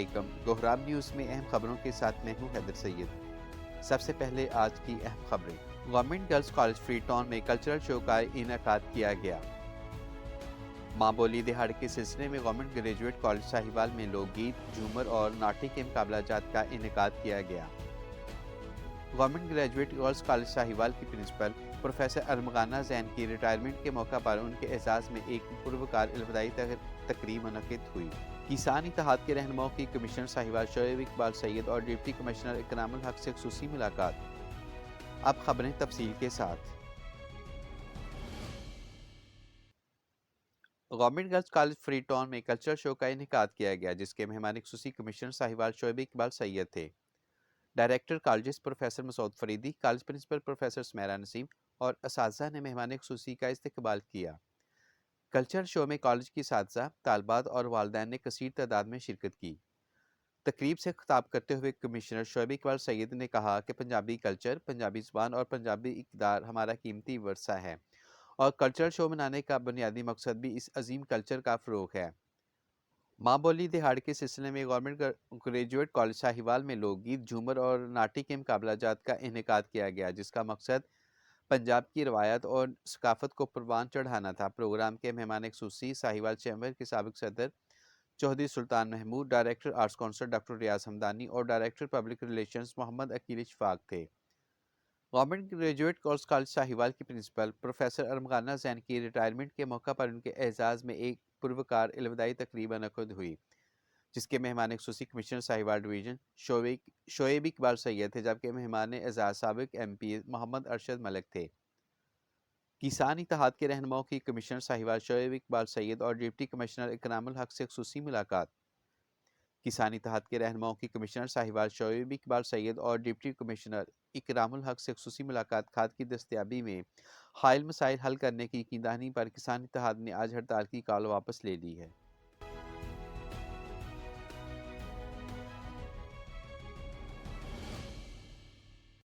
علیکم۔ کوہرام نیوز میں اہم خبروں کے ساتھ میں ہوں حیدر سید۔ سب سے پہلے آج کی اہم خبریں۔ Government girls college free town میں کلچرل شو کا انعقاد کیا گیا۔ ماں بولی دہاڑے کے سلسلے میں گورنمنٹ گریجویٹ کالج ساہیوال میں لوک گیت، جھومر اور ناٹے کے مقابلہ جات کا انعقاد کیا گیا۔ Government graduate girls college Sahiwal کی پرنسپل پروفیسر ارمغانہ زین کی ریٹائرمنٹ کے موقع پر ان کے اعزاز میں ایک پروکار الوداعی تقریب منعقد ہوئی۔ کسان اتحاد کے رہنماؤں کی کمشنر ساہیوال شعیب اقبال سید اور ڈپٹی کمشنر اکرام الحق سے خصوصی ملاقات۔ اب خبریں تفصیل کے ساتھ۔ Government girls college free town میں کلچرل شو کا انعقاد کیا گیا، جس کے مہمان خصوصی کمشنر ساہیوال شعیب اقبال سید تھے۔ Director colleges professor Masood Faridi, college principal professor Sumaira Naseem اور اساتذہ نے مہمان خصوصی کا استقبال کیا۔ کلچرل شو میں کالج کی اساتذہ، طالبات اور والدین نے کثیر تعداد میں شرکت کی۔ تقریب سے خطاب کرتے ہوئے کمشنر شعیب اقبال سید نے کہا کہ پنجابی کلچر، پنجابی زبان اور پنجابی اقدار ہمارا قیمتی ورثہ ہے، اور کلچرل شو منانے کا بنیادی مقصد بھی اس عظیم کلچر کا فروغ ہے۔ ماں بولی دہاڑے کے سلسلے میں گورنمنٹ گریجویٹ کالج ساہیوال میں لوک گیت، جھومر اور ناٹے کے مقابلہ جات کا انعقاد کیا گیا، جس کا مقصد پنجاب کی روایت اور ثقافت کو پروان چڑھانا تھا۔ پروگرام کے مہمان خصوصی ساہیوال چیمبر کے سابق صدر Chaudhry Sultan Mahmood, director arts council doctor Riaz Hamdani اور director public relations Muhammad Aqeel Ishfaq تھے۔ گورنمنٹ گریجویٹ کالج ساہیوال کی پرنسپل پروفیسر ارمغانہ زین کی ریٹائرمنٹ کے موقع پر ان کے اعزاز میں ایک پروکار الوداعی تقریب منعقد ہوئی، جس کے مہمان خصوصی کمشنر ساہیوال ڈویژن شعیب اقبال سید تھے، جبکہ مہمان اعزاز سابق ایم پی محمد ارشد ملک تھے۔ کسان اتحاد کے رہنماؤں کی کمشنر ساہیوال شعیب اقبال سید اور ڈپٹی کمشنر اکرام الحق سے خصوصی ملاقات۔ کسان اتحاد کے رہنماؤں کی کمشنر ساہیوال شعیب اقبال سید اور ڈپٹی کمشنر اکرام الحق سے خصوصی ملاقات۔ کھاد کی دستیابی میں حائل مسائل حل کرنے کی یقین دہانی پر کسان اتحاد نے آج ہڑتال کی کال واپس لے لی ہے۔